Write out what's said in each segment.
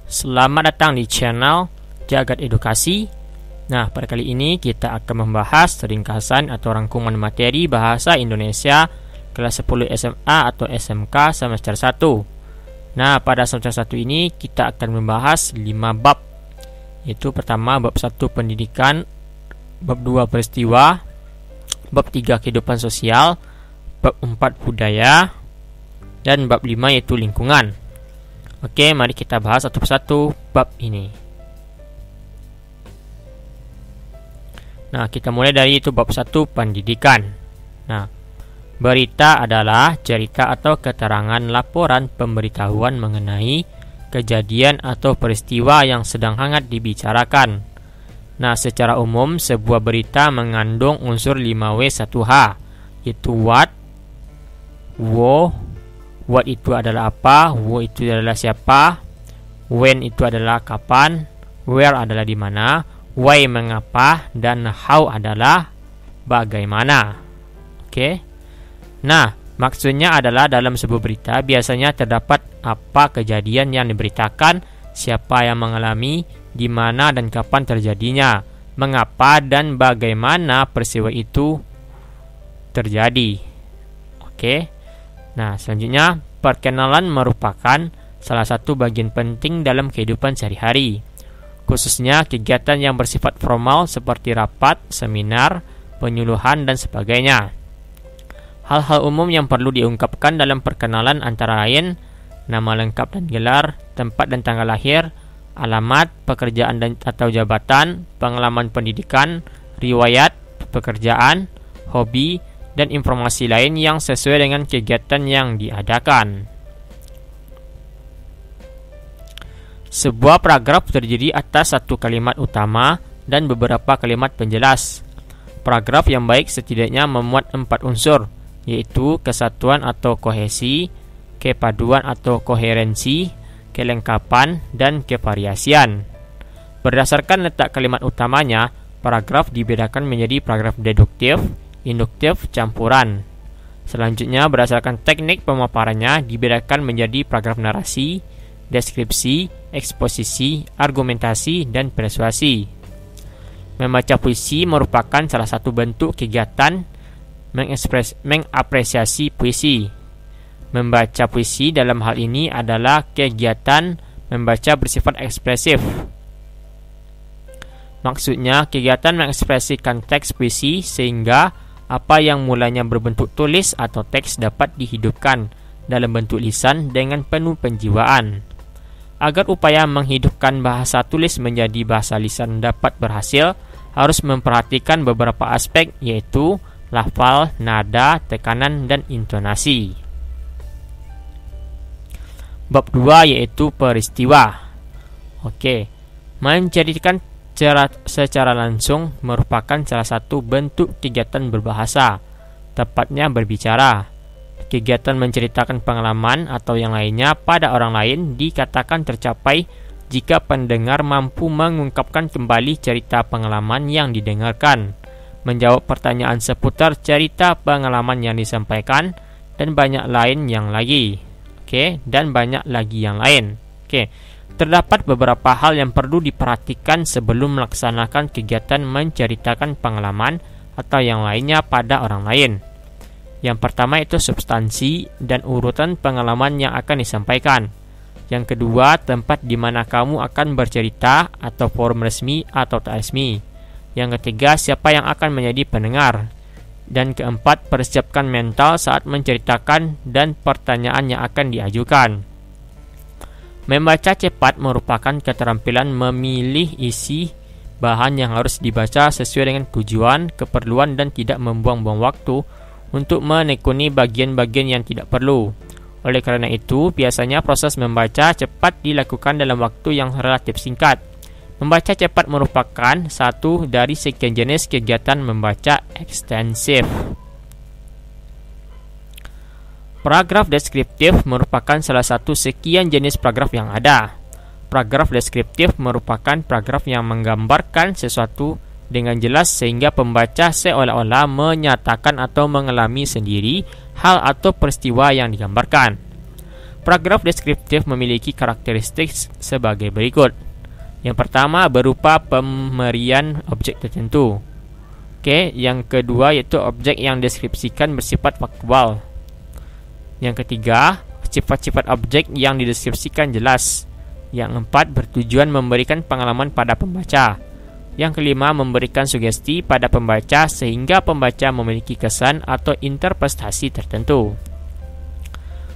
Selamat datang di channel Jagat Edukasi. Nah, pada kali ini kita akan membahas ringkasan atau rangkuman materi Bahasa Indonesia kelas 10 SMA atau SMK semester 1. Nah, pada semester 1 ini kita akan membahas 5 bab. Yaitu pertama bab 1 pendidikan, bab 2 peristiwa, bab 3 kehidupan sosial, bab 4 budaya, dan bab 5 yaitu lingkungan. Oke, mari kita bahas satu persatu bab ini. Nah, kita mulai dari itu bab 1 pendidikan. Nah, berita adalah cerita atau keterangan laporan pemberitahuan mengenai kejadian atau peristiwa yang sedang hangat dibicarakan. Nah, secara umum sebuah berita mengandung unsur 5W1H, yaitu what, what itu adalah apa, who itu adalah siapa, when itu adalah kapan, where adalah di mana, why mengapa, dan how adalah bagaimana. Oke. Nah, maksudnya adalah dalam sebuah berita biasanya terdapat apa kejadian yang diberitakan, siapa yang mengalami, di mana dan kapan terjadinya, mengapa dan bagaimana peristiwa itu terjadi. Oke. Nah, selanjutnya, perkenalan merupakan salah satu bagian penting dalam kehidupan sehari-hari, khususnya kegiatan yang bersifat formal seperti rapat, seminar, penyuluhan, dan sebagainya. Hal-hal umum yang perlu diungkapkan dalam perkenalan antara lain nama lengkap dan gelar, tempat dan tanggal lahir, alamat, pekerjaan dan atau jabatan, pengalaman pendidikan, riwayat pekerjaan, hobi, dan informasi lain yang sesuai dengan kegiatan yang diadakan. Sebuah paragraf terdiri atas satu kalimat utama dan beberapa kalimat penjelas. Paragraf yang baik setidaknya memuat 4 unsur, yaitu kesatuan atau kohesi, kepaduan atau koherensi, kelengkapan, dan kevariasian. Berdasarkan letak kalimat utamanya, paragraf dibedakan menjadi paragraf deduktif, induktif, campuran. Selanjutnya, berdasarkan teknik pemaparannya dibedakan menjadi paragraf narasi, deskripsi, eksposisi, argumentasi, dan persuasi. Membaca puisi merupakan salah satu bentuk kegiatan mengapresiasi puisi. Membaca puisi dalam hal ini adalah kegiatan membaca bersifat ekspresif. Maksudnya, kegiatan mengekspresikan teks puisi sehingga apa yang mulanya berbentuk tulis atau teks dapat dihidupkan dalam bentuk lisan dengan penuh penjiwaan. Agar upaya menghidupkan bahasa tulis menjadi bahasa lisan dapat berhasil, harus memperhatikan beberapa aspek, yaitu lafal, nada, tekanan, dan intonasi. Bab 2 yaitu peristiwa. Oke, menceritakan secara langsung merupakan salah satu bentuk kegiatan berbahasa, tepatnya berbicara. Kegiatan menceritakan pengalaman atau yang lainnya pada orang lain dikatakan tercapai jika pendengar mampu mengungkapkan kembali cerita pengalaman yang didengarkan, menjawab pertanyaan seputar cerita pengalaman yang disampaikan, dan banyak lain yang lagi. Oke, dan banyak lagi yang lain. Oke. Terdapat beberapa hal yang perlu diperhatikan sebelum melaksanakan kegiatan menceritakan pengalaman atau yang lainnya pada orang lain. Yang pertama itu substansi dan urutan pengalaman yang akan disampaikan. Yang kedua, tempat di mana kamu akan bercerita atau forum resmi atau tak resmi. Yang ketiga, siapa yang akan menjadi pendengar. Dan keempat, persiapkan mental saat menceritakan dan pertanyaan yang akan diajukan. Membaca cepat merupakan keterampilan memilih isi bahan yang harus dibaca sesuai dengan tujuan, keperluan, dan tidak membuang-buang waktu untuk menekuni bagian-bagian yang tidak perlu. Oleh karena itu, biasanya proses membaca cepat dilakukan dalam waktu yang relatif singkat. Membaca cepat merupakan satu dari sekian jenis kegiatan membaca ekstensif. Paragraf deskriptif merupakan salah satu sekian jenis paragraf yang ada. Paragraf deskriptif merupakan paragraf yang menggambarkan sesuatu dengan jelas sehingga pembaca seolah-olah menyatakan atau mengalami sendiri hal atau peristiwa yang digambarkan. Paragraf deskriptif memiliki karakteristik sebagai berikut. Yang pertama berupa pemberian objek tertentu. Oke, yang kedua yaitu objek yang deskripsikan bersifat faktual. Yang ketiga, sifat-sifat objek yang dideskripsikan jelas. Yang keempat, bertujuan memberikan pengalaman pada pembaca. Yang kelima, memberikan sugesti pada pembaca sehingga pembaca memiliki kesan atau interpretasi tertentu.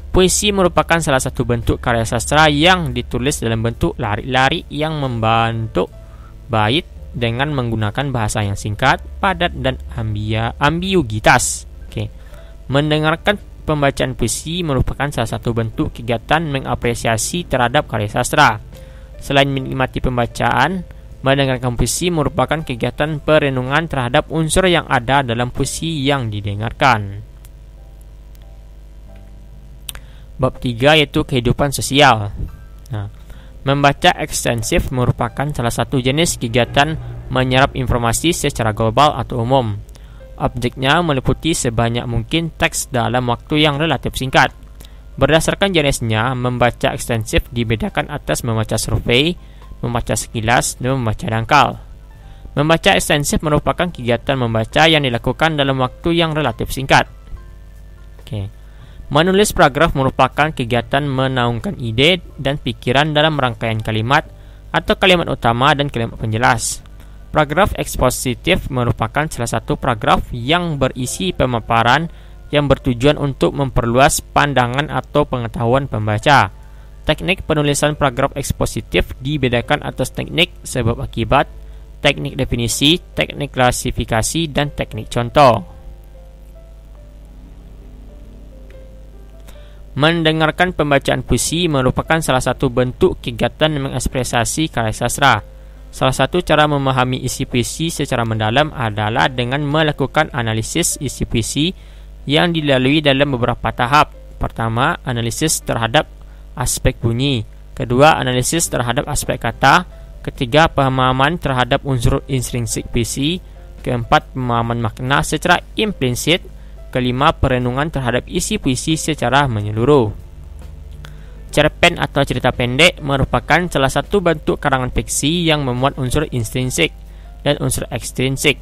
Puisi merupakan salah satu bentuk karya sastra yang ditulis dalam bentuk lari-lari yang membentuk bait dengan menggunakan bahasa yang singkat, padat, dan ambiguitas. Oke. Mendengarkan pembacaan puisi merupakan salah satu bentuk kegiatan mengapresiasi terhadap karya sastra. Selain menikmati pembacaan, mendengarkan puisi merupakan kegiatan perenungan terhadap unsur yang ada dalam puisi yang didengarkan. Bab 3 yaitu kehidupan sosial. Membaca ekstensif merupakan salah satu jenis kegiatan menyerap informasi secara global atau umum. Objeknya meliputi sebanyak mungkin teks dalam waktu yang relatif singkat. Berdasarkan jenisnya, membaca ekstensif dibedakan atas membaca survei, membaca sekilas, dan membaca dangkal. Membaca ekstensif merupakan kegiatan membaca yang dilakukan dalam waktu yang relatif singkat. Menulis paragraf merupakan kegiatan menaungkan ide dan pikiran dalam rangkaian kalimat atau kalimat utama dan kalimat penjelas. Paragraf ekspositif merupakan salah satu paragraf yang berisi pemaparan yang bertujuan untuk memperluas pandangan atau pengetahuan pembaca. Teknik penulisan paragraf ekspositif dibedakan atas teknik sebab akibat, teknik definisi, teknik klasifikasi, dan teknik contoh. Mendengarkan pembacaan puisi merupakan salah satu bentuk kegiatan mengekspresiasi karya sastra. Salah satu cara memahami isi puisi secara mendalam adalah dengan melakukan analisis isi puisi yang dilalui dalam beberapa tahap. Pertama, analisis terhadap aspek bunyi. Kedua, analisis terhadap aspek kata. Ketiga, pemahaman terhadap unsur intrinsik puisi. Keempat, pemahaman makna secara implisit. Kelima, perenungan terhadap isi puisi secara menyeluruh. Cerpen atau cerita pendek merupakan salah satu bentuk karangan fiksi yang memuat unsur intrinsik dan unsur ekstrinsik.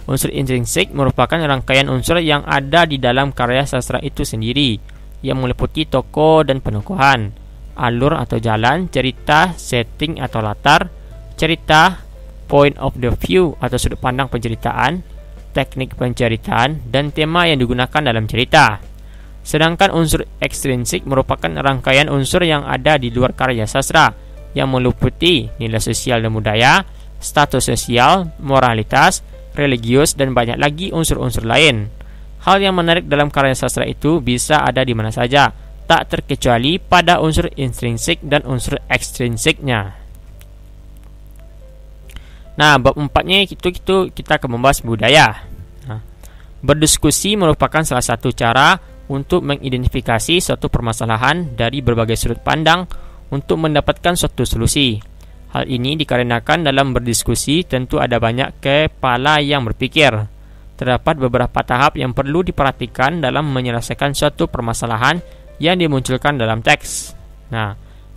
Unsur intrinsik merupakan rangkaian unsur yang ada di dalam karya sastra itu sendiri, yang meliputi tokoh dan penokohan, alur atau jalan, cerita, setting atau latar, cerita, point of the view atau sudut pandang penceritaan, teknik penceritaan, dan tema yang digunakan dalam cerita. Sedangkan unsur ekstrinsik merupakan rangkaian unsur yang ada di luar karya sastra, yang meliputi nilai sosial dan budaya, status sosial, moralitas, religius, dan banyak lagi unsur-unsur lain. Hal yang menarik dalam karya sastra itu bisa ada di mana saja, tak terkecuali pada unsur intrinsik dan unsur ekstrinsiknya. Nah, bab 4-nya itu kita akan membahas budaya. Berdiskusi merupakan salah satu cara untuk mengidentifikasi suatu permasalahan dari berbagai sudut pandang untuk mendapatkan suatu solusi. Hal ini dikarenakan dalam berdiskusi tentu ada banyak kepala yang berpikir. Terdapat beberapa tahap yang perlu diperhatikan dalam menyelesaikan suatu permasalahan yang dimunculkan dalam teks.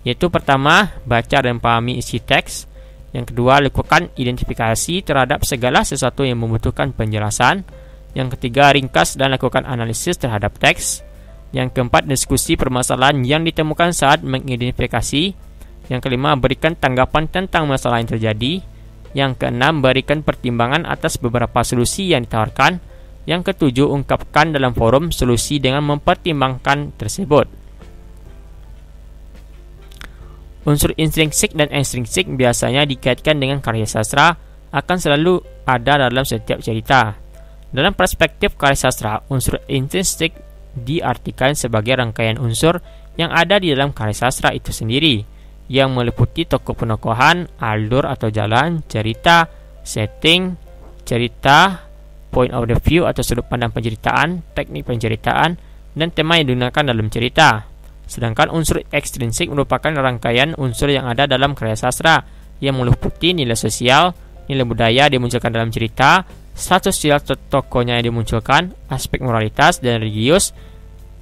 Yaitu pertama, baca dan pahami isi teks. Yang kedua, lakukan identifikasi terhadap segala sesuatu yang membutuhkan penjelasan. Yang ketiga, ringkas dan lakukan analisis terhadap teks. Yang keempat, diskusi permasalahan yang ditemukan saat mengidentifikasi. Yang kelima, berikan tanggapan tentang masalah yang terjadi. Yang keenam, berikan pertimbangan atas beberapa solusi yang ditawarkan. Yang ketujuh, ungkapkan dalam forum solusi dengan mempertimbangkan tersebut. Unsur intrinsik dan ekstrinsik biasanya dikaitkan dengan karya sastra, akan selalu ada dalam setiap cerita. Dalam perspektif karya sastra, unsur intrinsik diartikan sebagai rangkaian unsur yang ada di dalam karya sastra itu sendiri, yang meliputi tokoh penokohan, alur atau jalan, cerita, setting, cerita, point of the view atau sudut pandang penceritaan, teknik penceritaan, dan tema yang digunakan dalam cerita. Sedangkan unsur ekstrinsik merupakan rangkaian unsur yang ada dalam karya sastra, yang meliputi nilai sosial, nilai budaya dimunculkan dalam cerita, status sosial tokohnya yang dimunculkan, aspek moralitas dan religius,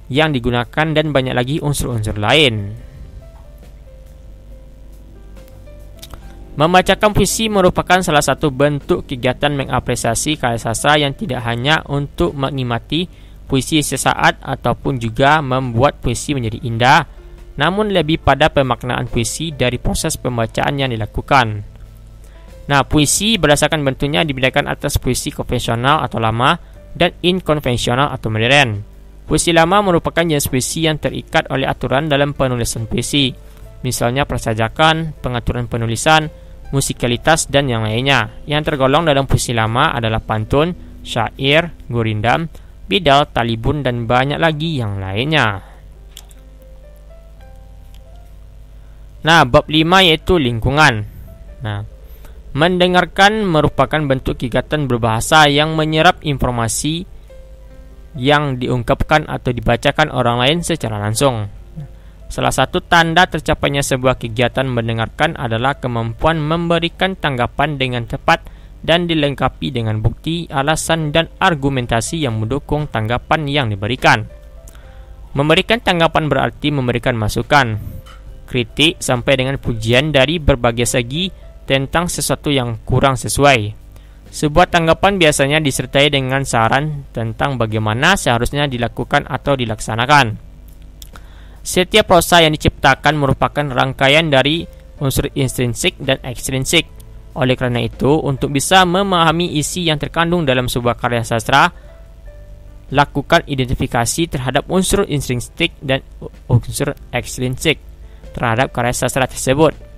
yang digunakan, dan banyak lagi unsur-unsur lain. Membacakan puisi merupakan salah satu bentuk kegiatan mengapresiasi karya sastra yang tidak hanya untuk menikmati puisi sesaat ataupun juga membuat puisi menjadi indah, namun lebih pada pemaknaan puisi dari proses pembacaan yang dilakukan. Nah, puisi berdasarkan bentuknya dibedakan atas puisi konvensional atau lama dan inkonvensional atau modern. Puisi lama merupakan jenis puisi yang terikat oleh aturan dalam penulisan puisi, misalnya prasajakan, pengaturan penulisan, musikalitas, dan yang lainnya. Yang tergolong dalam puisi lama adalah pantun, syair, gurindam, bidal, talibun, dan banyak lagi yang lainnya. Nah, bab 5 yaitu lingkungan. Nah, mendengarkan merupakan bentuk kegiatan berbahasa yang menyerap informasi yang diungkapkan atau dibacakan orang lain secara langsung. Salah satu tanda tercapainya sebuah kegiatan mendengarkan adalah kemampuan memberikan tanggapan dengan tepat dan dilengkapi dengan bukti, alasan, dan argumentasi yang mendukung tanggapan yang diberikan. Memberikan tanggapan berarti memberikan masukan, kritik, sampai dengan pujian dari berbagai segi tentang sesuatu yang kurang sesuai. Sebuah tanggapan biasanya disertai dengan saran tentang bagaimana seharusnya dilakukan atau dilaksanakan. Setiap prosa yang diciptakan merupakan rangkaian dari unsur intrinsik dan ekstrinsik. Oleh karena itu, untuk bisa memahami isi yang terkandung dalam sebuah karya sastra, lakukan identifikasi terhadap unsur intrinsik dan unsur ekstrinsik terhadap karya sastra tersebut.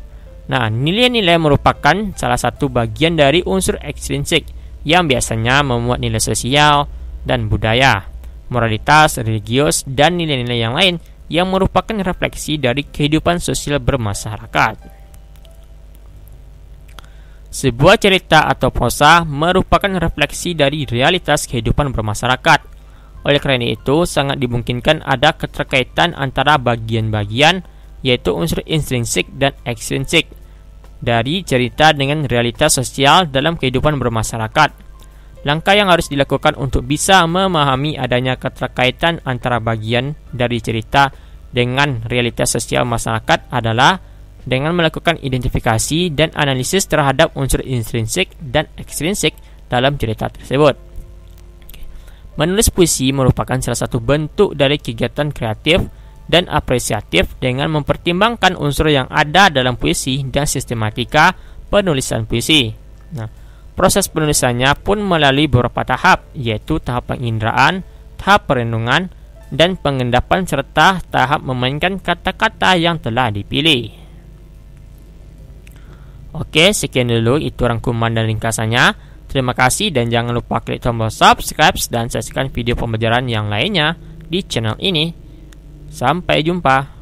Nah, nilai-nilai merupakan salah satu bagian dari unsur ekstrinsik yang biasanya memuat nilai sosial dan budaya, moralitas, religius, dan nilai-nilai yang lain yang merupakan refleksi dari kehidupan sosial bermasyarakat. Sebuah cerita atau prosa merupakan refleksi dari realitas kehidupan bermasyarakat. Oleh karena itu, sangat dimungkinkan ada keterkaitan antara bagian-bagian, yaitu unsur intrinsik dan ekstrinsik, dari cerita dengan realitas sosial dalam kehidupan bermasyarakat. Langkah yang harus dilakukan untuk bisa memahami adanya keterkaitan antara bagian dari cerita dengan realitas sosial masyarakat adalah dengan melakukan identifikasi dan analisis terhadap unsur intrinsik dan ekstrinsik dalam cerita tersebut. Menulis puisi merupakan salah satu bentuk dari kegiatan kreatif dan apresiatif dengan mempertimbangkan unsur yang ada dalam puisi dan sistematika penulisan puisi. Nah, proses penulisannya pun melalui beberapa tahap, yaitu tahap penginderaan, tahap perenungan, dan pengendapan, serta tahap memainkan kata-kata yang telah dipilih. Oke, sekian dulu itu rangkuman dan ringkasannya. Terima kasih dan jangan lupa klik tombol subscribe dan saksikan video pembelajaran yang lainnya di channel ini. Sampai jumpa.